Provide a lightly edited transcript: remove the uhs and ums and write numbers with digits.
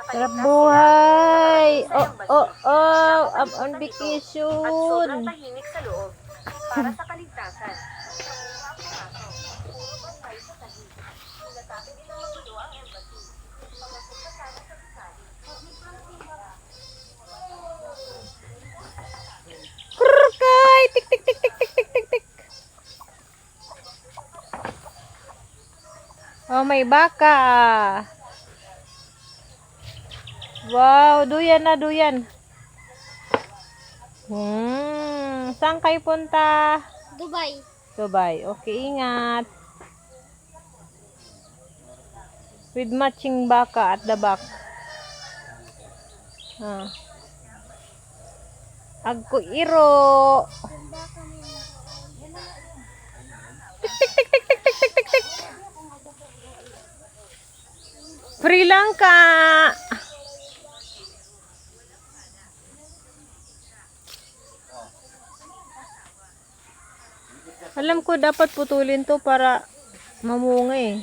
Sarap buhay. I'm on vacation. At sobrang tahimik sa loob para sa kaligtasan. Kurkay! Tik, tik, tik, tik, tik, tik, tik, tik. Oh, may baka. Wow, duyan na duyan. Saan kayo punta? Dubai. Dubai. Okay, ingat. With matching baka at the back. Agko iro. Tik, tik, tik, tik, tik, tik, tik, tik, tik. Free lang ka. Alam ko dapat putulin to para mamunga eh.